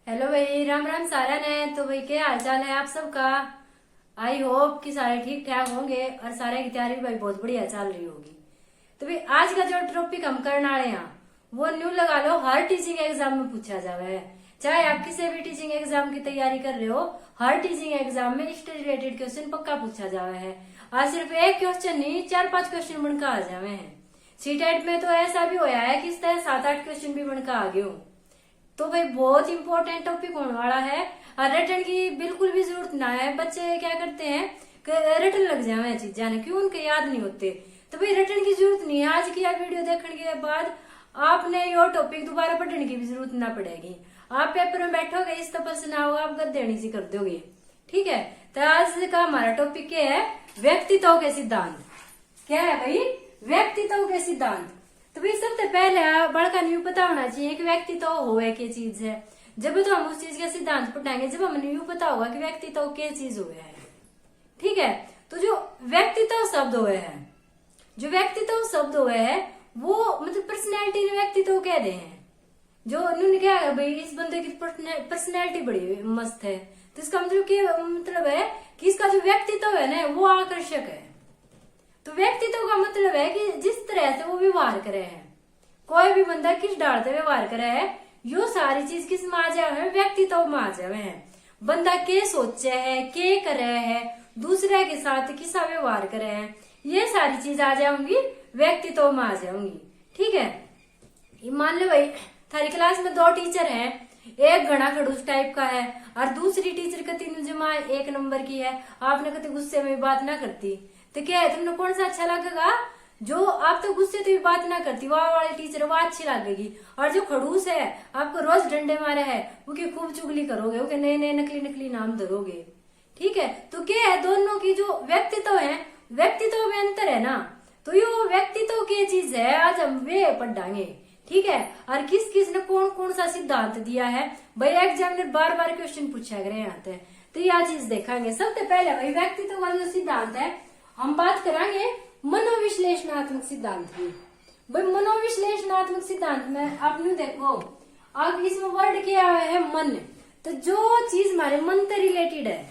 Hello भाई, राम राम सारा ने। तो भाई क्या हाल चाल है आप सबका। आई होप कि सारे ठीक ठाक होंगे और सारे की तैयारी भी भाई बहुत बढ़िया चल रही होगी। तो भाई आज का जो टॉपिक हम करने वाले हैं वो न्यू लगा लो, हर टीचिंग एग्जाम में पूछा जावे है। चाहे आप किसी भी टीचिंग एग्जाम की तैयारी कर रहे हो, हर टीचिंग एग्जाम में इससे रिलेटेड क्वेश्चन पक्का पूछा जावे है। आज सिर्फ एक क्वेश्चन नहीं, 4-5 क्वेश्चन बनकर आ जावे हैं। सीटेट में तो ऐसा भी होया है कि इस तरह 7-8 क्वेश्चन भी बनकर आ गए हो। तो भाई बहुत इंपॉर्टेंट टॉपिक होने वाला है और रिटर्न की बिल्कुल भी जरूरत ना है। बच्चे क्या करते हैं कि रिटर्न लग जाए चीजें ने, क्यों उनके याद नहीं होते। तो भाई रिटर्न की जरूरत नहीं है। आज की यह वीडियो देखने के बाद आपने यो टॉपिक दोबारा पढ़ने की भी जरूरत ना पड़ेगी। आप पेपर में बैठोगे, इस तपस्या ना होगा, आप गद्देणी सी कर दोगे। ठीक है, तो आज का हमारा टॉपिक क्या है? व्यक्तित्व के सिद्धांत। क्या है भाई? व्यक्तित्व के सिद्धांत। तो भाई सबसे पहले बड़का न्यू पता होना चाहिए कि व्यक्तित्व होवे क्या चीज है। जब तो हम उस चीज का सिद्धांत पढ़ाएंगे जब हमें न्यू पता होगा कि व्यक्तित्व क्या चीज हुए है। ठीक है, तो जो व्यक्तित्व शब्द हुए है, जो व्यक्तित्व शब्द हुए है वो मतलब पर्सनैलिटी ने व्यक्तित्व कह दे हैं। जो उन्होंने क्या है भाई, इस बंदे की पर्सनैलिटी बड़ी मस्त है, तो इसका मतलब है कि इसका जो व्यक्तित्व है ना वो आकर्षक है। तो व्यक्तित्व का मतलब है कि जिस तरह से वो व्यवहार करे है, कोई भी बंदा किस डाल से व्यवहार करे है, यो सारी चीज किस में आ जावे है? व्यक्तित्व में आ जावे है। बंदा के सोचे है, के करे है, दूसरे के साथ किसा व्यवहार करे है, ये सारी चीज आ जाऊंगी व्यक्तित्व में आ जाऊंगी। ठीक है, मान लो भाई थारी क्लास में 2 टीचर हैं, एक घना खड़ूस टाइप का है और दूसरी टीचर कति जमा 1 नंबर की है। आपने कति गुस्से में बात ना करती, तो क्या है तुमने कौन सा अच्छा लगेगा? जो आप तो गुस्से तो भी बात ना करती वह वाली टीचर वो अच्छी लगेगी। और जो खड़ूस है, आपको रोज डंडे मारे है, उसकी खूब चुगली करोगे, उसके नए नए नकली नकली नाम धरोगे। ठीक है, तो क्या है दोनों की जो व्यक्तित्व है, व्यक्तित्व में अंतर है ना। तो ये व्यक्तित्व की चीज है, आज हम वे पढ़ाएंगे। ठीक है, और किस किस ने कौन कौन सा सिद्धांत दिया है भाई, एग्जामिनर बार बार क्वेश्चन पूछा करे यहाँ पे, तो यह चीज देखेंगे। सबसे पहले भाई व्यक्तित्व का जो सिद्धांत है, हम बात करेंगे मनोविश्लेषणात्मक सिद्धांत की। भाई मनोविश्लेषणात्मक सिद्धांत में आप न्यू देखो, अब इसमें वर्ड क्या है? मन। तो जो चीज हमारे मन से रिलेटेड है,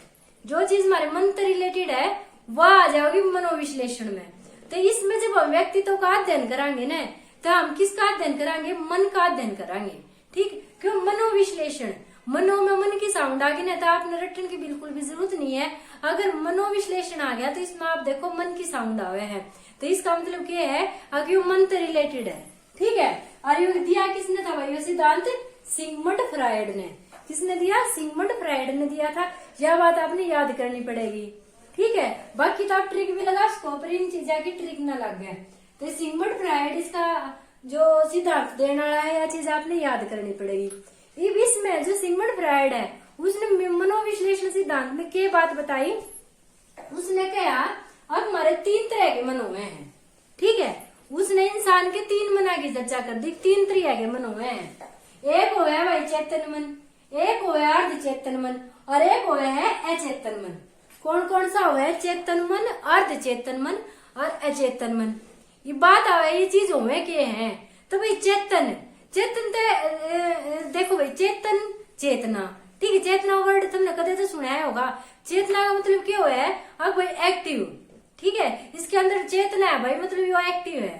जो चीज हमारे मन से रिलेटेड है वह आ जाएगी मनोविश्लेषण में। तो इसमें जब हम व्यक्तित्व का अध्ययन कराएंगे ना, तो हम किसका अध्ययन कराएंगे? मन का अध्ययन कराएंगे। ठीक, क्यों? मनोविश्लेषण, मनो में मन की साउंड आ गई ना, तो आपने रटन की बिल्कुल भी जरूरत नहीं है। अगर मनोविश्लेषण आ गया तो इसमें आप देखो मन की साउंड आवे है, तो इसका मतलब क्या है? अगर ये मन से रिलेटेड है। ठीक है, और ये दिया किसने था भाई? ये सिद्धांत सिगमंड फ्रायड ने। किसने दिया? सिगमंड फ्रायड ने दिया था। यह बात आपने याद करनी पड़ेगी। ठीक है, बाकी तो आप ट्रिक भी लगा सको, पर इन चीजों की ट्रिक ना लग गए। तो सिगमंड फ्रायड इसका जो सिद्धांत देने वाला है, यह चीज आपने याद करनी पड़ेगी। इसमें जो सिगमंड फ्रायड है उसने मनोविश्लेषण सिद्धांत में क्या बात बताई? उसने कहा अब हमारे 3 तरह के मन हुए हैं। ठीक है, उसने इंसान के 3 मना की चर्चा कर दी। 3 तरह के मन हुए हैं। एक हुआ है भाई चेतन मन, एक हुआ है अर्ध चेतन मन, और एक हुआ है अचेतन मन। कौन कौन सा हुआ है? चेतन मन, अर्ध चेतन मन और अचेतन मन। ये बात आवे, ये चीज हुए के हैं। तो भाई चेतन, चेतन देखो भाई, चेतन चेतना। ठीक है, चेतना वर्ड तुमने कदे तो सुनाया होगा। चेतना का मतलब क्या हुआ है? अब भाई एक्टिव। ठीक है, इसके अंदर चेतना है भाई, मतलब ये एक्टिव है।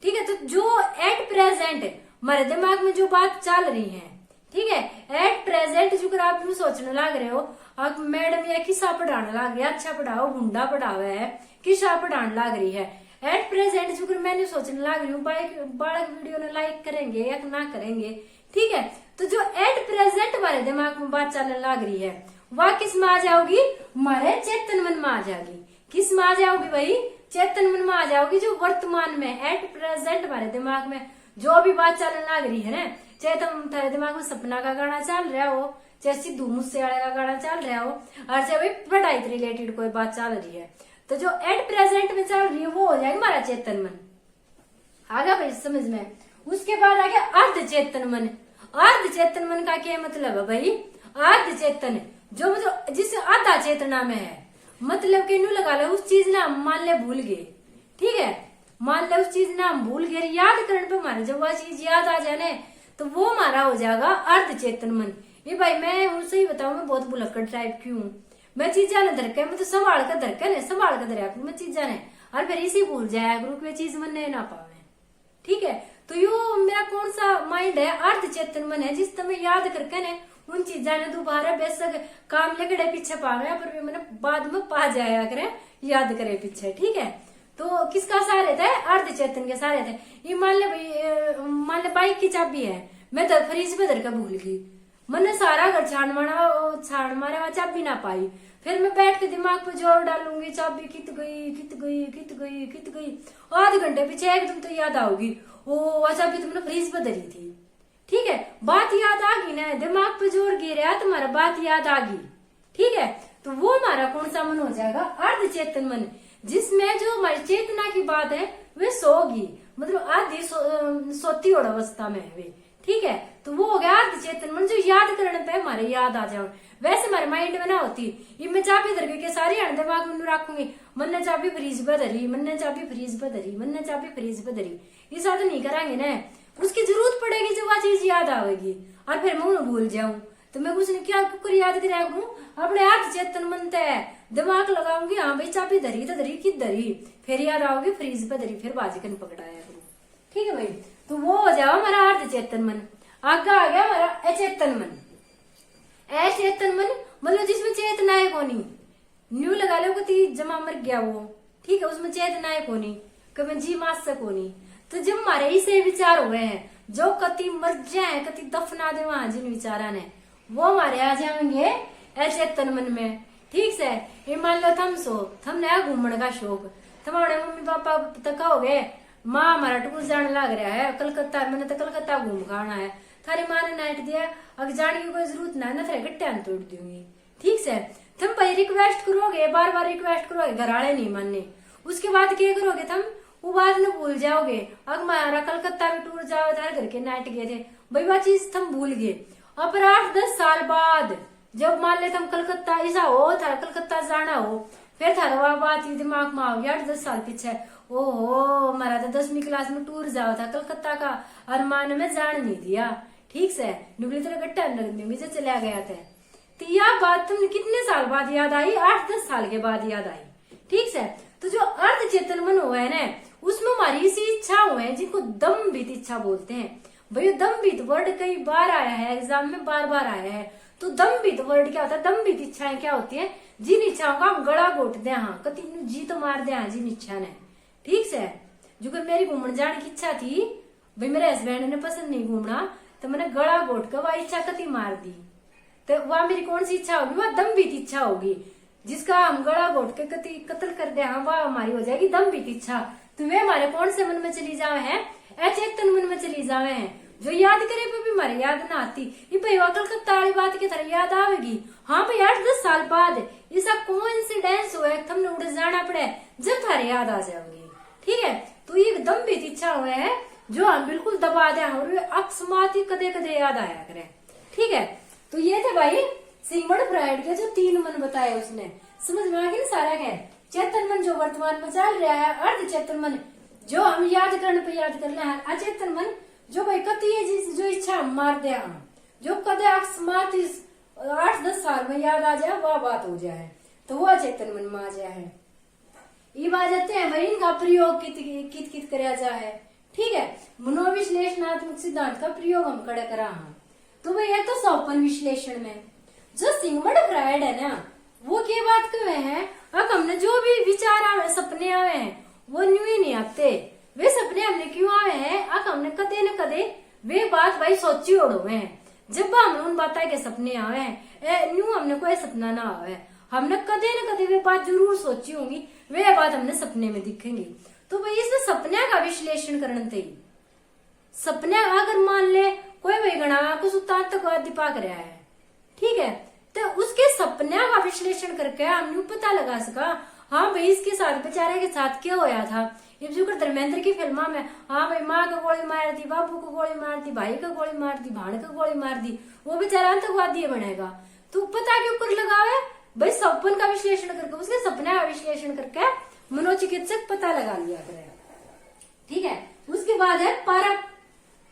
ठीक है, तो जो एट प्रेजेंट हमारे दिमाग में जो बात चल रही है, ठीक है, एट प्रेजेंट जो आप सोचने लग रहे हो, अब मैडम या किस्सा पढ़ाने लग रही है, अच्छा पढ़ाओ, गुंडा पढ़ावे है, किस्सा पढ़ाने लग रही है, एट प्रेजेंट जो मैंने सोचने लग रही हूँ बालक वीडियो ने लाइक करेंगे या ना करेंगे। ठीक है, तो जो एट प्रेजेंट हमारे दिमाग में बात चलने लग रही है वह किस में आ जाओगी? हमारे चेतन मन में आ जाएगी। किस में आ जाओगी भाई? चेतन मन में आ जाओगी। जो वर्तमान में एट प्रेजेंट हमारे दिमाग में जो भी बात चलने लग रही है ना, चाहे तुम्हारे दिमाग में सपना का गाना चल रहा हो, चाहे सिद्धू मूसेवाले का गाना चल रहा हो, और चाहे भाई पढ़ाई से रिलेटेड कोई बात चल रही है, तो जो एट प्रेजेंट में चल रही है वो हो जाएगा हमारा चेतन मन। आगे भाई समझ में। उसके बाद आ गया अर्ध चेतन मन। अर्ध चेतन मन का क्या मतलब है भाई? अर्ध चेतन जो मतलब जिस आधा चेतना में है, मतलब कि न्यू लगा लो उस चीज ना हम मान ले भूल गए। ठीक है, मान लो उस चीज ना हम भूल गए, याद करने पे हमारे जब वह चीज याद आ जाए तो वो हमारा हो जाएगा अर्ध चेतन मन। ये भाई मैं उनसे ही बताऊं, मैं बहुत बुलक्कड़ टाइप की हूँ। मैं चीजा ने धरके, मैं तो संभाल कर धरके ने, संभाल कर धरया मैं चीजा ने, और फिर इसी भूल जाया करूँ कि चीज मन नहीं ना पावे। ठीक है, तो यो मेरा कौन सा माइंड है, अर्ध चेतन मन है, जिस समय याद करके ने उन चीजा ने दोबारा बेशक काम लगड़े पीछे पावे, पर भी मैंने बाद में पा जाया करे, याद करे पीछे। ठीक है, तो किसका सहारे थे, अर्ध चेतन के सहारे थे। ये मान ले भाई, मान ले बाइक की चाबी है, मैं तो फ्रिज पे धर के भूल गई, मैंने सारा घर छान मारा वहां चाबी ना पाई, फिर मैं बैठ के दिमाग पे जोर डालूंगी, चाबी कित गई कित गई कित गई कित गई, आधे घंटे पीछे एकदम तो याद आओगी, ओ चाबी तुमने फ्रिज पे धरी थी। ठीक है, बात याद आ गई ना, दिमाग पे जोर गिरा तुम्हारा, बात याद आ गई। ठीक है, तो वो हमारा कौन सा मन हो जाएगा, अर्ध चेतन मन, जिसमें जो हमारी चेतना की बात है वे सोगी, मतलब आधी सोती और अवस्था में है वे। ठीक है, तो वो हो गया अर्ध चेतन मन, जो याद करने पे हमारे याद आ जाओ। वैसे हमारे माइंड में ना होती, ये मैं चाबी धर के सारी दिमाग में रखूंगी, मन ने चाबी फ्रीज पे धरी, मन ने चाबी फ्रीज पे धरी, मन ने चाबी फ्रीज पे धरी, ये साथ नहीं करांगे ना, उसकी जरूरत पड़ेगी जब वह चीज याद आवेगी, और फिर मैं उन्हें भूल जाऊं, तो मैं कुछ नहीं क्या कुकर याद कराया करूं, अपने अर्ध चेतन मन तय दिमाग लगाऊंगी, हाँ भाई चाबी धरी तो धरी कित धरी, फिर याद आओगी फ्रीज पे धरी, फिर बाजीकन पकड़ाया करूं। ठीक है भाई, तो वो हो जाओ हमारा अर्ध चेतन मन। आगे आ गया हमारा अचेतन मन। अचेतन मन मतलब जिसमें चेतनाएं कोनी, न्यू लगा लो कि जमा मर गया वो। ठीक है, उसमें चेतनाएं कोनी, कभी जी मास से कोनी, तो जब हमारे इसे विचार हुए हैं जो कति मर जाए कति दफना दे वहां जिन विचारा ने, वो हमारे आ जाएंगे अचेतन मन में। ठीक से, ये मान लो थम सो, थम नया घूमने का शौक, तुम्हारे मम्मी पापा तक हो गए, माँ हमारा टूर जाने लग रहा है कलकत्ता, मैंने तो कलकत्ता घूम के आना है, थारी माँ ने नाइट दिया, अगर जाने की कोई जरूरत ना, ना थारे गट्टे तोड़ दूंगी। ठीक से, तुम भाई रिक्वेस्ट करोगे, बार बार रिक्वेस्ट करोगे, घर वाले नहीं मानने, उसके बाद क्या करोगे तुम, वो बात न भूल जाओगे। अगर हमारा कलकत्ता में टूर जाओ, थारे घर के नाइट गए थे भाई, वह चीज तुम भूल गए। अब 8-10 साल बाद जब मान ले तुम कलकत्ता ऐसा हो, थारा कलकत्ता जाना हो, फिर थारा वह बात दिमाग में आओगी 8-10 साल पीछे, ओहो हमारा तो 10वीं क्लास में टूर जाओ था कलकत्ता का, और माँ ने मैं जान नहीं दिया। ठीक से, नुगली तरह गट्टा लगने चला गया था, तो यह बात तुमने कितने साल बाद याद आई, 8-10 साल के बाद याद आई। ठीक से, तो जो अर्ध चेतन मन हुआ है ना, उसमें हमारी इसी इच्छा हुए हैं जिनको दम्भित इच्छा बोलते हैं। भाई दम्भित वर्ड कई बार आया है एग्जाम में, बार बार आया है, तो दम्भित वर्ड क्या होता है, दम्भित इच्छाएं क्या होती है, जिन इच्छाओं का हम गला घोट दे, हाँ कति जी तो मार दे, हाँ जिन इच्छा ने। ठीक से, जो कि मेरी घूमने जाने की इच्छा थी, भाई मेरे हस्बैंड ने पसंद नहीं घूमना, तो मैंने गला घोट कर वह इच्छा कति मार दी, तो वह मेरी कौन सी इच्छा होगी, वह दम्भित इच्छा होगी, जिसका हम गला घोट के कति कत्ल कर दे, हाँ वह हमारी हो जाएगी दम्भित इच्छा। तो वे हमारे कौन से मन में चली जावे हैं, अचेतन मन में चली जावे हैं, जो याद करे पे भी हमारे याद ना आती। ये भाई कलकत्ता वाली बात की तरह याद आवेगी, हाँ भाई 8-10 साल बाद ऐसा कोइंसिडेंस हुआ है, तुमने उड़ जाना पड़े, जब थारे याद आ जाओगी। ठीक है, तो ये दम्भित इच्छा हुए है जो हम बिल्कुल दबा दे, और अकस्मात ही कदे कदे याद आया करे। ठीक है, तो ये थे भाई सिगमंड फ्रायड के जो 3 मन बताए, उसने समझ में आ गया सारा है। चेतन मन जो वर्तमान में चल रहा है, अर्ध चेतन मन जो हम याद करने पे याद कर रहे हैं, अचेतन मन जो भाई कति जो इच्छा हम मार दे, हम जो कदे अकस्मात 8-10 साल में याद आ जाए, वह बात हो जाए, तो वो अचेतन मन में आ जाए। ये बात जाते हैं भाई, इनका प्रयोग कित कित कराया जाए। ठीक है, मनोविश्लेषणात्मक सिद्धांत का प्रयोग हम करे करा, हाँ तो भाई एक तो स्वप्न विश्लेषण में जो सिगमंड फ्रायड है ना, वो क्या बात कर रहे हैं, अब हमने जो भी विचार आवे, सपने आवे हैं, वो न्यू ही नहीं आते, वे सपने हमने क्यों आवे हैं, अब हमने कदे न कदे वे बात भाई सोची ओढ़ हुए हैं, जब हमने उन बात के सपने आवे हैं, न्यू हमने कोई सपना ना आवे, हमने कदे न कदे वे बात जरूर सोची होंगी, वे बात हमने सपने में दिखेंगी। तो भाई इसमें सपने का विश्लेषण करना चाहिए। सपने अगर मान ले कोई भाई गणा कुछ आतंकवादी पाक रहा है, ठीक है, तो उसके सपने का विश्लेषण करके हमने पता लगा सका, हाँ भाई इसके साथ बेचारे के साथ क्या होया था। ये जो धर्मेंद्र की फिल्मा में, हाँ भाई माँ को गोली मार दी, बाबू को गोली मार दी, भाई को गोली मार दी, भाण को गोली मार दी, वो बेचारा आतंकवादी बनेगा। तो पता क्यों कर लगा है भाई, सपन का विश्लेषण करके, उसके सपने का विश्लेषण करके मनोचिकित्सक पता लगा लिया करेगा। ठीक है, उसके बाद है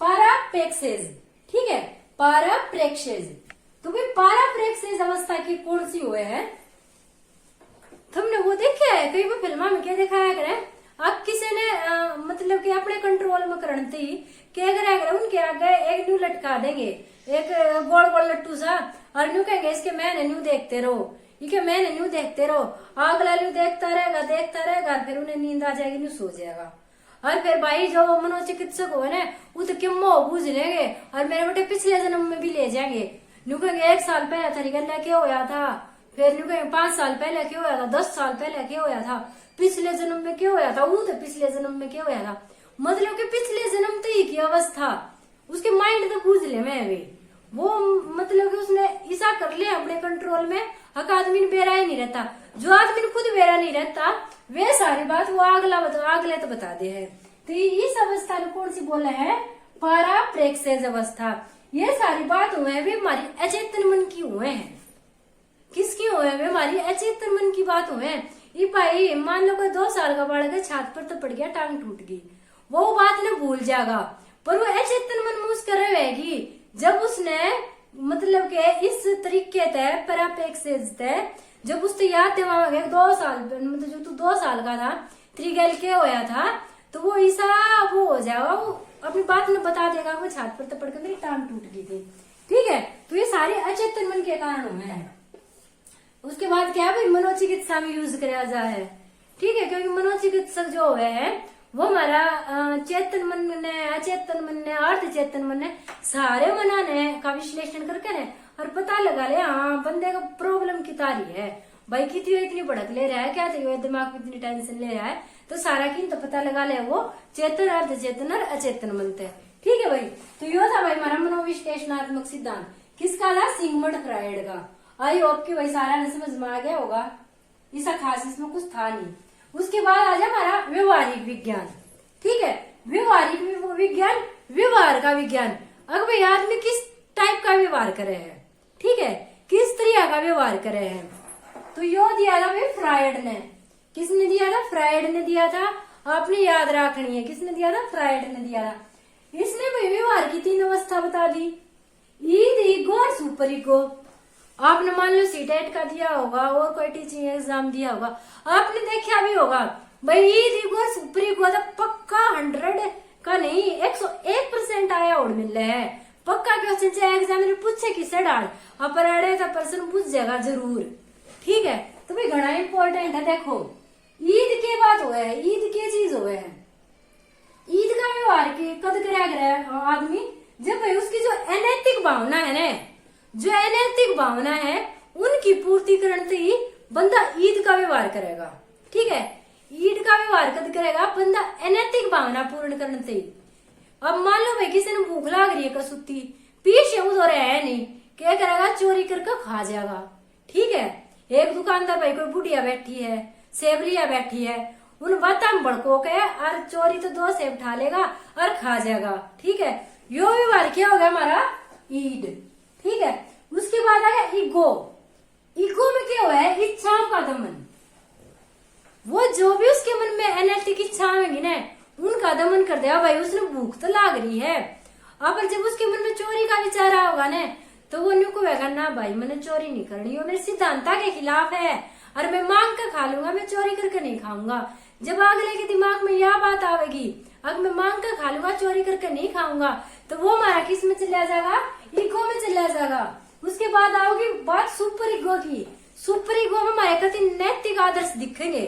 पाराप्रेक्सेस। ठीक है, पाराप्रेक्सेस तो भाई पाराप्रेक्षेज अवस्था की कौन सी हुए है? तुमने वो देखा है कई बार फिल्म में क्या दिखाया करे, अब किसी ने मतलब कि अपने कंट्रोल में करन थी क्या करे, उनके आगे एक न्यू लटका देंगे, एक गोल गोल लट्टू सा, और न्यू कहेंगे इसके मैंने न्यू देखते रहो, ये मैंने न्यू देखते रहो, अगला न्यू देखता रहेगा, फिर उन्हें नींद आ जाएगी, न्यू सो जाएगा। और फिर भाई जो मनोचिकित्सक हो ना वो तो क्यों मोह बूझ लेंगे और मेरे बेटे पिछले जन्म में भी ले जाएंगे, न्यू कहेंगे 1 साल पहले था निकलना क्या होया था, फिर न्यू कहेंगे 5 साल पहले क्या होया था, 10 साल पहले क्या होया था, पिछले जन्म में क्या होया था, वो तो पिछले जन्म में क्या होया था, मतलब कि पिछले जन्म तो ही की अवस्था उसके माइंड तो बूझ ले मैं भी वो, मतलब कि उसने ऐसा कर लिया अपने कंट्रोल में, हक आदमी ने बेरा ही नहीं रहता, जो आदमी ने खुद बेरा नहीं रहता वे सारी बात वो अगले तो बता दे है। तो इस अवस्था में कौन सी बोला है? पाराप्रेक्षेज अवस्था। ये सारी बात हुए भी हमारी अचेतन मन की हुए हैं। किसकी हुए हैं? हमारी अचेतन मन की बात हुए हैं। ये भाई मान लो कोई 2 साल का बालक है, छात पर तो पड़ गया, टांग टूट गई, वो बात ने भूल जाएगा, पर वो अचेतन मन में उसका रहेगी जब उसने मतलब के इस तरीके तय पाराप्रेक्षेज तय जब उससे याद दिमाग 2 साल मतलब जो तू 2 साल का था त्रिगल के होया था, तो वो ऐसा वो हो जाएगा, वो अपनी बात में बता देगा वो छात पर तपड़ के मेरी टांग टूट गई थी। ठीक है, तो ये सारे अचेतन मन के कारण हुए हैं। उसके बाद क्या भाई मनोचिकित्सा में यूज किया जाए, ठीक है, क्योंकि मनोचिकित्सक जो हुए हैं वो हमारा चेतन मन ने, अचेतन मन ने, अर्ध चेतन मन ने, सारे मना ने का विश्लेषण करके ने और पता लगा ले हाँ बंदे का प्रॉब्लम कितना रही है, भाई कितनी इतनी भड़क ले रहा है, क्या चाहिए दिमाग में इतनी टेंशन ले रहा है, तो सारा की तो पता लगा ले वो चेतन, अर्ध चेतन और अचेतन मन थे। ठीक है भाई, तो यो था भाई हमारा मनोविश्लेषणात्मक सिद्धांत, किसका था? सिगमंड फ्राइड का। आई होप कि भाई सारा ने समझ में आ गया होगा, ऐसा खास इसमें कुछ था नहीं। उसके बाद आ जाए हमारा व्यवहारिक विज्ञान। ठीक है, व्यवहारिक विज्ञान, व्यवहार का विज्ञान। अगर भाई आदमी किस टाइप का व्यवहार करे है, ठीक है, किस तरह का व्यवहार करे है, तो यो दिया था भाई फ्रायड ने। किसने दिया था? फ्रायड ने दिया था। आपने याद रखनी है, किसने दिया था? फ्रायड ने दिया था। इसने भाई व्यवहार की 3 अवस्था बता दी, ईद, ईगो और सुपर ईगो। आपने मान लो सीटेट का दिया होगा और कोई टीचिंग एग्जाम दिया होगा, आपने देखा भी होगा भाई ईद, ईगो और सुपर ईगो तो पक्का 100 का नहीं 101% आया और मिल रहा है पक्का। क्वेश्चन चाहे एग्जामिनर पूछे किससे डाल अपर अड़े तो पर्सन पूछ जाएगा जरूर। ठीक है, तो भाई घना इंपॉर्टेंट है। देखो ईद के बात हुआ है, ईद के चीज हुए है, ईद का व्यवहार की कद करा आदमी जब भाई उसकी जो अनैतिक भावना है ना, जो अनैतिक भावना है उनकी पूर्ति करने ही बंदा ईद का व्यवहार करेगा। ठीक है, ईद का व्यवहार कद करेगा बंदा अनैतिक भावना पूर्ण करने से ही। अब मान लो भाई किसी ने भूख लाग रही है कसुत्ती, पीछे उस और है नहीं, क्या करेगा? चोरी करके खा जाएगा। ठीक है, एक दुकानदार भाई कोई बुढ़िया बैठी है, सेवलिया बैठी है, उन बातों में भड़को के और चोरी तो 2 सेब उठा लेगा और खा जाएगा। ठीक है, यो व्यवहार क्या होगा हमारा? ईद। ठीक है, उसके बाद आ गया ईगो। ईगो में क्या हुआ है? इच्छाओं का दमन। वो जो भी उसके मन में अनैतिक इच्छा होंगी ना उनका दमन कर दिया। भाई उसने भूख तो लाग रही है, अब जब उसके मन में चोरी का विचार होगा ना तो वो न्यू को कहेगा ना भाई मैंने चोरी नहीं करनी, वो मेरे सिद्धांता के खिलाफ है और मैं मांग कर खा लूंगा, मैं चोरी करके नहीं खाऊंगा। जब अगले के दिमाग में यह बात आवेगी अगर मैं मांग कर खा लूंगा, चोरी करके नहीं खाऊंगा, तो वो हमारा किस में चला जाएगा? ईगो में चला जाएगा। उसके बाद आओगी बात सुपर ईगो की। सुपर ईगो में हमारे कति नैतिक आदर्श दिखेंगे,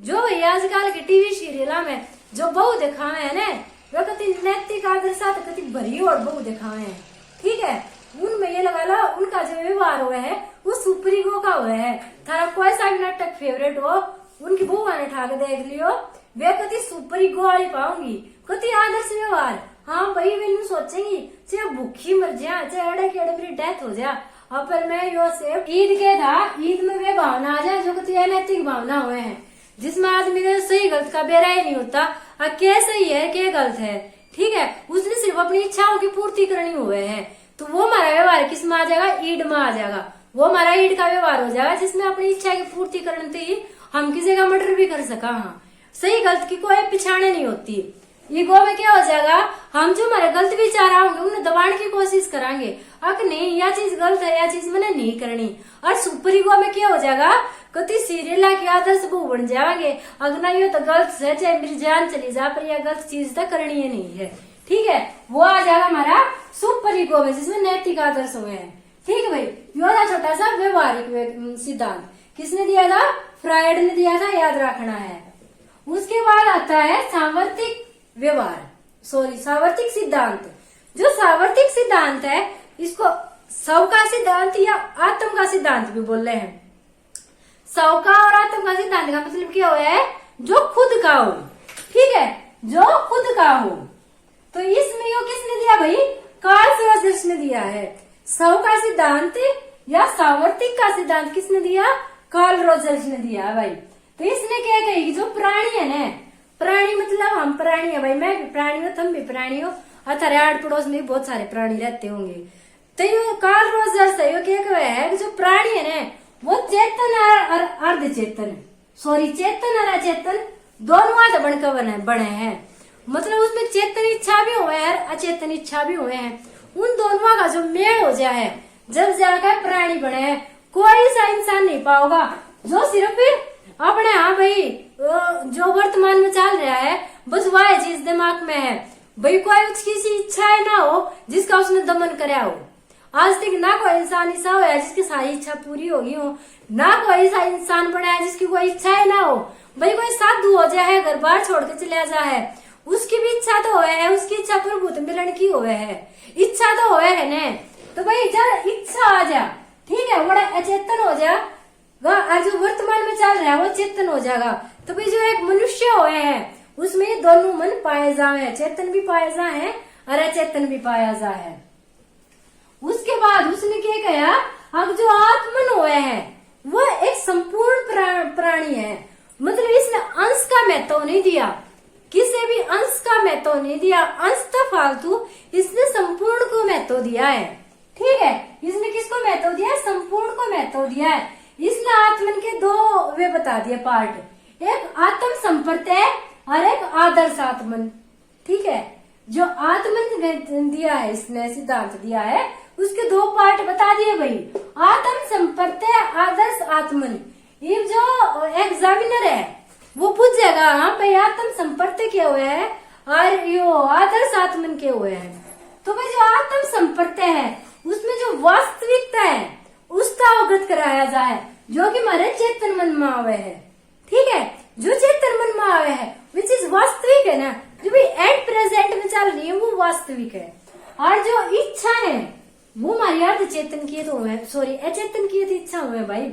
जो भैया आजकल के टीवी सीरियल में जो बहु दिखावे है ना, वो कति नैतिक आदर्श कति भरी और बहु दिखावे है। ठीक है, उनमें ये लगा लो उनका जो व्यवहार हुआ है वो सुपर ईगो का हुआ है। थारा कोई सा भी नाटक फेवरेट हो, उनकी बहु ने उठा के देख लियो, वे कति सुपर ईगो वाली पाऊंगी, कति आदर्श व्यवहार। हाँ भाई वे सोचेंगी चाहे भूखी मर जा, चाहे अड़े के अड़े मेरी डेथ हो जा, अब पर मैं यो से ईद के था, ईद में वे भावना आ जाए जो कति अनैतिक भावना हुए हैं, जिसमें आदमी ने सही गलत का बेरा ही नहीं होता, क्या सही है क्या गलत है। ठीक है, उसने सिर्फ अपनी इच्छाओं की पूर्ति करनी हुए है, तो वो हमारा व्यवहार किस में आ जाएगा? ईड में आ जाएगा। वो हमारा ईड का व्यवहार हो जाएगा जिसमें अपनी इच्छा की पूर्ति करने ही हम किसी का मर्डर भी कर सका। हाँ, सही गलत की कोई पिछाने नहीं होती। ईगो में क्या हो जाएगा, हम जो हमारे गलत विचार आओगे उन्हें दबाने की कोशिश करांगे, अक नहीं यह चीज गलत है, यह चीज मैंने नहीं करनी। और सुपर ईगो में क्या हो जाएगा, कति सीरियल के आदर्श वो बन जाएंगे, अगना ये तो गलत है, चाहे मेरी जान चली जा पर यह गलत चीज तो करनी है नहीं है। ठीक है, वो आ जाएगा हमारा सुपर ईगो में, जिसमें नैतिक आदर्श हुए हैं। ठीक है भाई, यो था छोटा सा व्यवहारिक सिद्धांत, किसने दिया था, फ्रायड ने दिया था, याद रखना है। उसके बाद आता है सावर्तिक व्यवहार, सावर्तिक सिद्धांत। जो सावर्तिक सिद्धांत है इसको स्व का सिद्धांत या आत्म का सिद्धांत भी बोल रहे हैं। स्व का और आत्म का सिद्धांत का मतलब क्या हुआ है, जो खुद का हो। ठीक है, जो खुद का हो। तो इसमें यो किसने दिया भाई, कार्ल रॉजर्स ने दिया है। स्व का सिद्धांत या सावर्तिक का सिद्धांत किसने दिया, कार्ल रॉजर्स ने दिया भाई। तो इसने क्या कही कि जो प्राणी है ना, प्राणी मतलब हम प्राणी है भाई, मैं भी प्राणी हूँ, तुम भी प्राणी हो, अथारे आड़ पड़ोस में बहुत सारे प्राणी रहते होंगे। तो ये कार्ल रॉजर्स है, क्या कहा है कि जो प्राणी है ना वो चेतन और अर्ध चेतन, चेतन और अचेतन दोनों आध बनकर बने हैं। मतलब उसमें चेतन इच्छा भी हुए हैं, अचेतन इच्छा भी हुए हैं। उन दोनों का जो मेल हो जाए जब जाकर प्राणी बने हैं, कोई सा इंसान नहीं पाओगा जो सिर्फ अपने, हाँ भाई जो वर्तमान में चल रहा है बस वह चीज दिमाग में है भाई, कोई उसकी सी इच्छाएं ना हो जिसका उसने दमन कराया हो। आज तक ना कोई इंसान ऐसा हो जिसकी सारी इच्छा पूरी होगी हो, ना कोई ऐसा इंसान बना है जिसकी कोई इच्छाएं ना हो। भाई कोई साधु हो जाए, घर बार छोड़ के चले जाए, उसकी भी इच्छा तो है, उसकी इच्छा प्रभु मिलन की हुए है, इच्छा तो हुए है न। तो भाई जब इच्छा आ जा, ठीक है, बड़ा अचेतन हो जा, जो वर्तमान में चल रहा है वो चेतन हो जाएगा। तो भाई जो एक मनुष्य हुए हैं उसमें दोनों मन पाए जाए, चेतन भी पाए जाए और अचेतन भी पाया जाए। उसके बाद उसने क्या कहा, अब जो आत्मन हुए हैं वो एक संपूर्ण प्राणी है। मतलब इसने अंश का महत्व नहीं दिया, किसी भी अंश का महत्व नहीं दिया, अंश तो फालतू, इसने संपूर्ण को महत्व दिया है। ठीक है, इसने किसको महत्व दिया है, संपूर्ण को महत्व दिया है। इसने आत्मन के दो वे बता दिए पार्ट, एक आत्म संपर्क है और एक आदर्श आत्मन। ठीक है, जो आत्मन दिया है, इसने सिद्धांत दिया है, उसके दो पार्ट बता दिए भाई, आत्म संपर्क है, आदर्श आत्मन। ये जो एग्जामिनर है वो पूछेगा, हाँ भाई आत्म संपर्क क्या हुए है और यो आदर्श आत्मन के हुए हैं। तो भाई जो आत्म संपर्क है उसमें जो वास्तविकता है उसका अवगत कराया जाए, जो कि हमारे चेतन मन में आवे है। ठीक है, जो चेतन मन में आवे है वो चीज वास्तविक है ना, जो भी एट प्रेजेंट में चल रही है वो वास्तविक है। और जो इच्छा है वो हमारी अर्ध चेतन की तो है, अचेतन की तो इच्छा हुए भाई,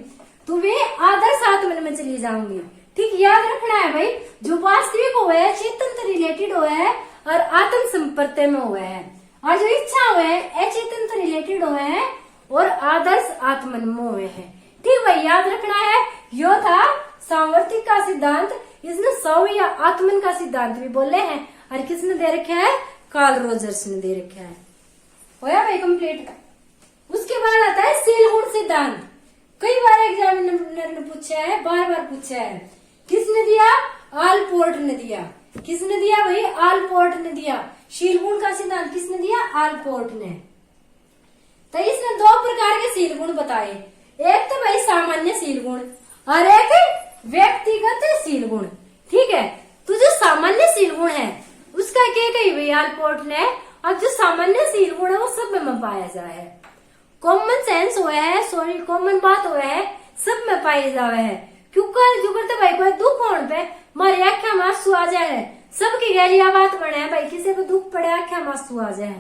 तो वे आदर्श आत्मन में चली जाऊंगी। ठीक, याद रखना है भाई, जो वास्तविक हुए है, चेतन से रिलेटेड हुए है और आत्म संपर्क में हुए हैं, और जो इच्छा हुए है अचेतन से रिलेटेड हुए हैं और आदर्श आत्मन में हुए हैं। ठीक भाई, याद रखना है। यो था सावर्तिक का सिद्धांत, इसने स्व या आत्मन का सिद्धांत भी बोले हैं, और किसने दे रखा है, कार्ल रॉजर्स ने दे रखा है। होया भाई कंप्लीट। उसके बाद आता है शील गुण सिद्धांत। कई बार एग्जामिनर ने पूछा है, बार बार पूछा है, किसने दिया, आलपोर्ट ने दिया। किसने दिया भाई, आलपोर्ट ने दिया। शील गुण का सिद्धांत किसने दिया, आलपोर्ट ने। तो इसने दो प्रकार के शील गुण बताए, एक तो भाई सामान्य शील गुण और एक व्यक्तिगत शील गुण। ठीक है, तो जो सामान्य शील गुण है उसका क्या कही भाई आलपोर्ट ने, अब जो सामान्य शील गुण है वो सब में पाया जाए, कॉमन सेंस हुआ है, कॉमन बात हुआ है, सब में पाई जावे है। क्योंकि जो करते भाई कोई दुख होने पे मारी आख्या में आंसू आ जाए, सबकी गैलिया बात बने है भाई, किसी को दुख पड़े आख्या में आंसू आ जाए।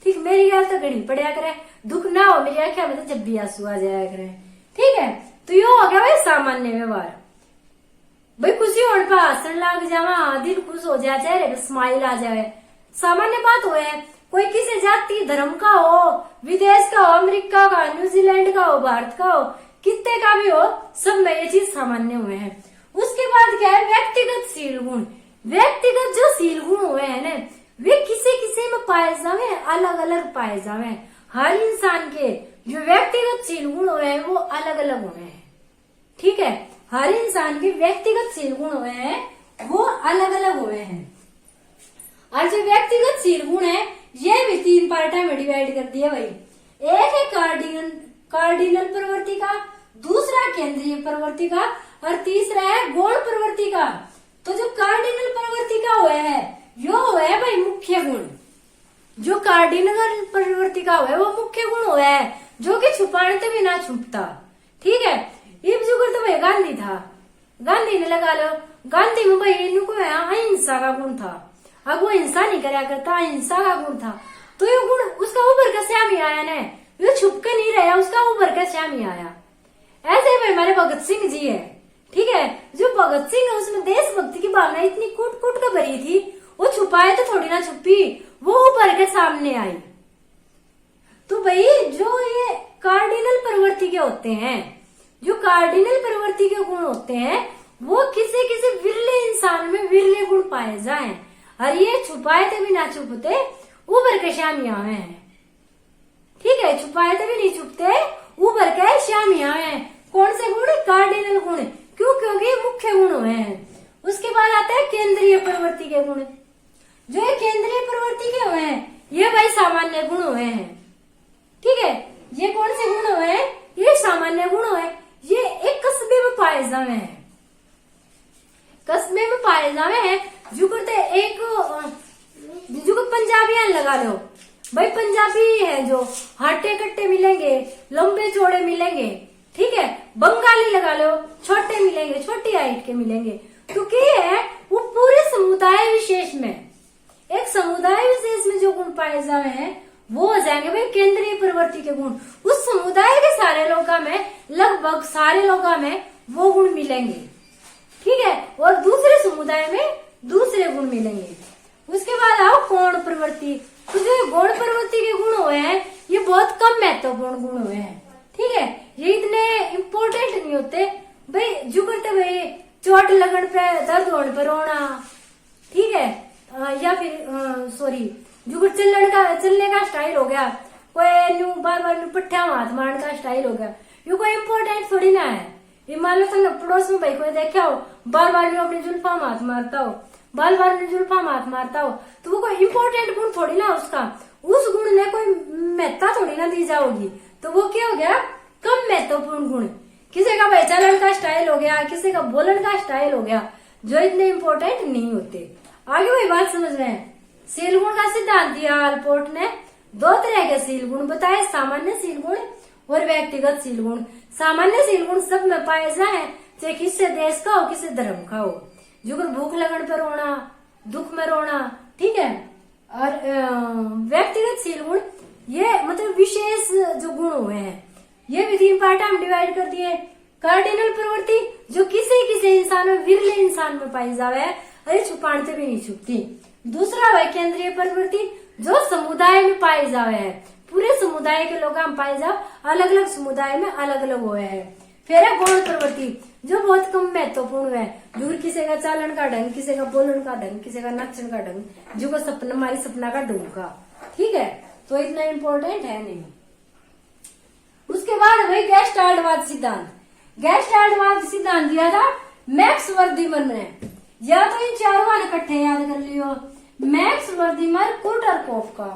ठीक, मेरी गैल तो घड़ी पड़िया करे, दुख ना हो मेरी आख्या में तो जब भी आंसू आ जाया करे। ठीक है, तो ये हो गया भाई सामान्य व्यवहार। भाई खुशी होने पर हंसने लग जावा, दिल खुश हो जाए, चेहरे पे स्माइल आ जाए, सामान्य बात हुए है। कोई किसी जाति धर्म का हो, विदेश का हो, अमेरिका का, न्यूजीलैंड का हो, भारत का हो, कितने का भी हो, सब में ये चीज सामान्य हुए हैं। उसके बाद क्या है, व्यक्तिगत शील गुण। व्यक्तिगत जो शील गुण हुए हैं ना, वे किसी किसी में पाए जावे, अलग अलग पाए जावे। हर इंसान के जो व्यक्तिगत शील गुण हुए हैं वो अलग अलग हुए हैं। ठीक है, हर इंसान के व्यक्तिगत शील गुण हुए हैं वो अलग अलग हुए हैं। और जो व्यक्तिगतशील गुण है ये भी 3 पार्टा में डिवाइड कर दिया भाई। एक है कार्डिनल प्रवृत्ति का, दूसरा केंद्रीय प्रवृत्ति का और तीसरा है गौण प्रवृत्ति का। तो जो कार्डिनल प्रवृत्ति का हुआ है यो हुआ है भाई मुख्य गुण। जो कार्डिनल प्रवृत्ति का हुआ है वो मुख्य गुण हुआ है जो कि छुपाने भी ना छुपता। ठीक है, इब जुगर तो भाई गांधी था, गांधी ने लगा लो, गांधी में भाई इनको अहिंसा का गुण था। अब वो हिंसा नहीं कराया करता, अहिंसा का गुण था। तो ये गुण उसका उभर का श्याम ही आया ना, ये छुप के नहीं रहा, उसका उभर का श्याम ही आया। ऐसे ही भाई हमारे भगत सिंह जी है। ठीक है, जो भगत सिंह है उसमें देशभक्ति की भावना इतनी कूट कूट कर भरी थी, वो छुपाए तो थोड़ी ना छुपी, वो उभर के सामने आई। तो भाई जो ये कार्डिनल प्रवृत्ति के होते हैं, जो कार्डिनल प्रवृत्ति के गुण होते हैं वो किसी किसी विरले इंसान में विरले गुण पाए जाएं और ये छुपाए थे भी ना छुपते उभर के श्याम आवे हैं। ठीक है, छुपाए थे भी नहीं छुपते उभर के श्याम आवे हैं। कौन से गुण? कार्डिनल गुण। क्यों? क्योंकि मुख्य गुण हुए हैं। उसके बाद आता है केंद्रीय प्रवृत्ति के गुण। जो ये केंद्रीय प्रवृत्ति के हुए हैं ये भाई सामान्य गुण हुए हैं। ठीक है, ये कौन से गुण हुए हैं? ये सामान्य गुण हुए। ये एक कस्बे में पाए जावे हैं, कस्बे में पाए जावे हैं। जो करते एक जो पंजाबियां लगा लो भाई, पंजाबी है जो हाटे कट्टे मिलेंगे, लंबे चौड़े मिलेंगे। ठीक है, बंगाली लगा लो, छोटे मिलेंगे, छोटी हाइट के मिलेंगे। क्योंकि है वो पूरे समुदाय विशेष में, एक समुदाय विशेष में जो गुण पाए जावे हैं वो हो जाएंगे भाई केंद्रीय प्रवृत्ति के गुण। उस समुदाय के सारे लोगों में, लगभग सारे लोगों में वो गुण मिलेंगे। ठीक है, और दूसरे समुदाय में दूसरे गुण मिलेंगे। उसके बाद आओ गौण प्रवृत्ति। तो जो गौण प्रवृत्ति के गुण हुए हैं ये बहुत कम महत्वपूर्ण गुण हुए हैं। ठीक है, ये इतने इम्पोर्टेंट नहीं होते भाई। जो करते भाई चोट लगन पे, दर्द होने पर रोना। ठीक है, या फिर सॉरी जो चलने का स्टाइल हो गया, कोई न्यू बार बार पट्टिया हाथ मारने का स्टाइल हो गया, ये कोई इम्पोर्टेंट थोड़ी ना है। ये मान लो तुमने पड़ोस में भाई कोई देखा हो बार बार न्यू अपनी जुल्फा हाथ मारता हो, बार बार न्यू जुल्फा हाथ मारता हो, तो वो कोई इम्पोर्टेंट गुण थोड़ी ना उसका, उस गुण ने कोई महत्ता थोड़ी ना दी जाओगी। तो वो क्या हो गया? कम महत्वपूर्ण गुण। किसी का भाई चलन का स्टाइल हो गया, किसी का बोलन का स्टाइल हो गया, जो इतने इम्पोर्टेंट नहीं होते। आगे भाई बात समझ रहे हैं। शील गुण का सिद्धांत दिया रिपोर्ट ने। 2 तरह के शील गुण बताए, सामान्य शील गुण और व्यक्तिगत शील गुण। सामान्य शील गुण सब में पाए जाए, चाहे किसी देश का हो किसी धर्म का हो। जो भूख लगन पर रोना, दुख में रोना। ठीक है, और व्यक्तिगत शील गुण ये मतलब विशेष जो गुण हुए हैं ये भी 3 पार्टा में डिवाइड कर दिए। कार्डिनल प्रवृत्ति जो किसी इंसान में, विरले इंसान में पाई जावे, अरे छुपाने भी नहीं छुपती। दूसरा है केंद्रीय प्रवृत्ति जो समुदाय में पाई जावे है, पूरे समुदाय के लोग हम पाए जाओ, अलग अलग समुदाय में अलग अलग हुए हैं। फिर है गौण प्रवृत्ति जो बहुत कम महत्वपूर्ण है। दूर किसी का चालन का ढंग, किसी का बोलन का ढंग, किसी का नाचन का ढंग, जो का सपना हमारी सपना का ढंग का। ठीक है, तो इतना इम्पोर्टेंट है नहीं। उसके बाद भाई गेस्टाल्टवाद सिद्धांत। गेस्टाल्टवाद सिद्धांत दिया था मैक्स वर्दीमन ने। या तो इन चारों इकट्ठे याद कर लियो, मैक्स वर्दीमन, कुटरकोफ का।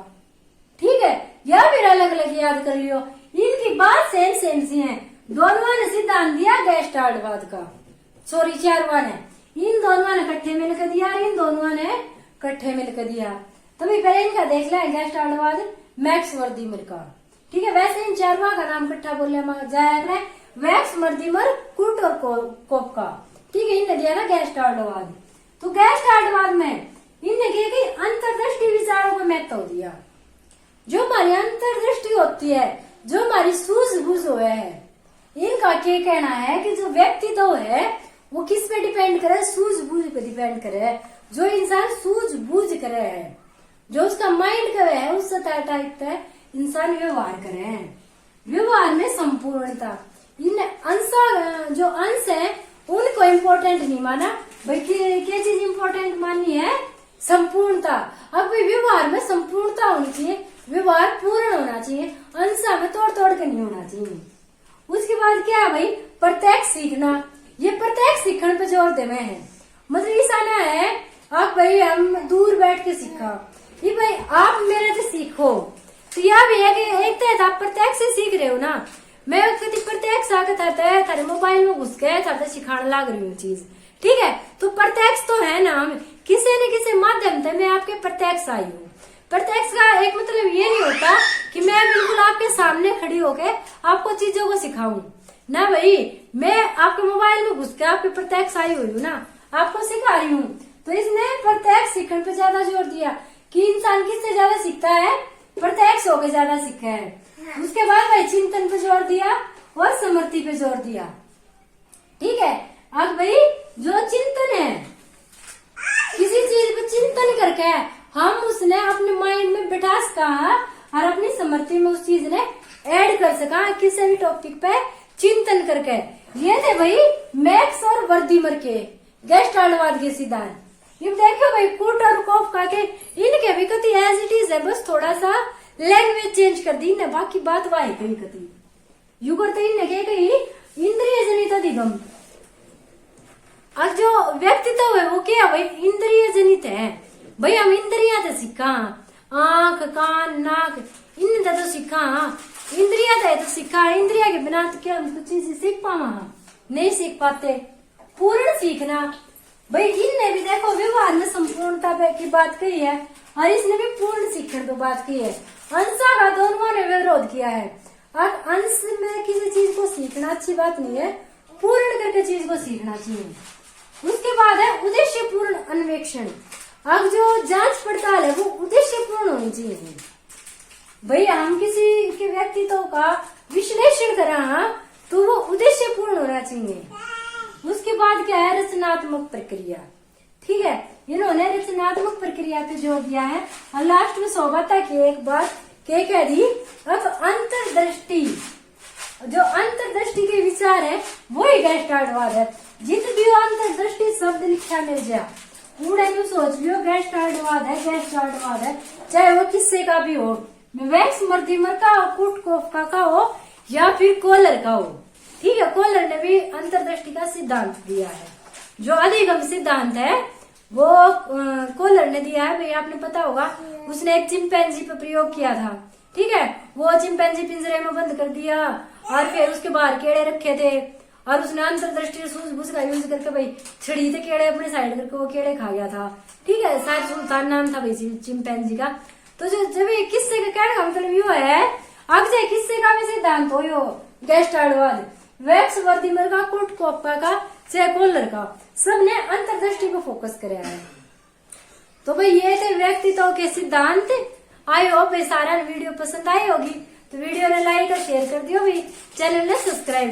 ठीक है, या फिर अलग अलग याद कर लियो। इनकी बात सेम सी है। दोनों ने सिद्धांत दिया गेस्टाल्टवाद का, सॉरी चारों ने। इन दोनों ने इकट्ठे मिलकर दिया, इन दोनों ने इकट्ठे मिलकर दिया। तभी पहले इनका देख लें गेस्टाल्टवाद मैक्स वर्दीमन का। ठीक है, वैसे इन चारों का नाम इकट्ठा बोले जाएगा मैक्स वर्दीमन, कुटरकोफ का। ठीक है, इनने दिया ना गेस्टाल्टवाद। तो गेस्टाल्टवाद में इनने किया कि अंतर्दृष्टि विचारों को महत्व दिया। जो हमारी अंतर्दृष्टि होती है, जो हमारी सूझबूझ हुए है, इनका क्या कहना है कि जो व्यक्तित्व है वो किस पे डिपेंड करे? सूझबूझ पे डिपेंड करे। जो इंसान सूझबूझ करे है, जो उसका माइंड करे है, उस टाइप पे इंसान व्यवहार करे है। व्यवहार में संपूर्णता। इन जो अंश है उनको इम्पोर्टेंट नहीं माना भाई। क्या चीज इम्पोर्टेंट माननी है? संपूर्णता। अब भाई व्यवहार में संपूर्णता होनी चाहिए, व्यवहार पूर्ण होना चाहिए, अंशा में तोड़ तोड़ के नहीं होना चाहिए। उसके बाद क्या है भाई? प्रत्यक्ष सीखना। ये प्रत्यक्ष सीखने पे जोर देवे है। मतलब इस आना है अब भाई हम दूर बैठ के सीखा, ये भाई आप मेरे से सीखो। तो यह भी है कि एक तो आप प्रत्यक्ष से सीख रहे हो ना, मैं कभी प्रत्यक्ष आकर थारे मोबाइल में घुस गए था सिखाने लाग रही हूँ चीज, ठीक है। तो प्रत्यक्ष तो है ना, किसी न किसी माध्यम से मैं आपके प्रत्यक्ष आई हूँ। प्रत्यक्ष का एक मतलब ये नहीं होता कि मैं बिल्कुल आपके सामने खड़ी होके आपको चीजों को सिखाऊं ना भाई, मैं आपके मोबाइल में घुस के आपके प्रत्यक्ष आई हुई हूँ ना, आपको सिखा रही हूँ। तो इसने प्रत्यक्ष सीखने पे ज्यादा जोर दिया कि इंसान किससे ज्यादा सीखता है, प्रत्यक्ष होकर ज्यादा सीखा है। उसके बाद भाई चिंतन पे जोर दिया और समृद्धि पे जोर दिया, ठीक है। अब भाई जो चिंतन है, किसी चीज पे चिंतन करके हम उसने अपने माइंड में बिठा सका और अपनी समृद्धि में उस चीज ने ऐड कर सका किसी भी टॉपिक पे चिंतन करके। ये थे भाई मैक्स और वर्दीमर के गेस्टाल्टवाद के सिद्धांत। ये देखो भाई कूट और कोफ का के इनके भी कति एज इट इज है, बस थोड़ा सा लैंग्वेज चेंज कर दी ना, बाकी बात वाही कही कति यू करते इनके कही इंद्रिय जनित अधिगम। और जो व्यक्तित्व है वो क्या भाई इंद्रिय जनित है भाई। हम इंद्रिया तो सीखा, आंख कान नाक इन तो सीखा, इंद्रिया तो सीखा, इंद्रिया के बिना तो क्या हम कुछ चीज सीख पावा, नहीं सीख पाते। पूर्ण सीखना भाई, इनने भी देखो व्यवहार में संपूर्णता की बात कही है और इसने भी पूर्ण सीखने की बात की है। अंशा का दोनों ने विरोध किया है। और अंश में किसी चीज को सीखना अच्छी बात नहीं है, पूर्ण करके चीज को सीखना चाहिए। उसके बाद है उद्देश्य पूर्ण अन्वेषण। अब जो जांच पड़ताल है वो उद्देश्य पूर्ण होनी चाहिए भाई। हम किसी के व्यक्तित्व का विश्लेषण करा तो वो उद्देश्य पूर्ण होना चाहिए। उसके बाद क्या है रचनात्मक प्रक्रिया, ठीक है। इन्होंने रचनात्मक प्रक्रिया पे जोर दिया है और लास्ट में सौभाता की एक बात कह दी। अब अंतर्दृष्टि, जो अंतर्दृष्टि के विचार है वही गेस्टाल्टवाद है। जित भी अंतर्दृष्टि शब्द लिखा मिल जाए पूरे में सोच लियो गेस्टाल्टवाद है, गेस्टाल्टवाद है, चाहे वो किससे का भी हो, वैक्स मर्दिमर का हो, कुट कोफका का हो या फिर कोलर का हो, ठीक है। कोलर ने भी अंतर्दृष्टि का सिद्धांत दिया है। जो अधिगम सिद्धांत है वो कोलर ने दिया है भाई, आपने पता होगा। उसने एक चिंपैंजी पे प्रयोग किया था, ठीक है। वो चिंपैंजी पिंजरे में बंद कर दिया और फिर उसके बाहर केड़े रखे थे और उसने अंतर्दृष्टि सूझबूझ का यूज करके भाई छड़ी थे केड़े अपने साइड करके वो केड़े खा गया था, ठीक है। शायद सुल्तान नाम था भाई चिंपैंजी का। तो जो जब ये किस्से का कहने का मतलब यो है, अगर किस्से का भी सिद्धांत हो यो गेस्टाल्टवाद, वैक्स वर्दिमर का, कुट कोफका का, चाहे कोलर का, सबने अंतर्दृष्टि को फोकस कराया है। तो भाई ये थे व्यक्तित्व के सिद्धांत। आई होप ये सारा वीडियो पसंद आई होगी, तो वीडियो ने लाइक और शेयर कर दियो भाई, चैनल ने सब्सक्राइब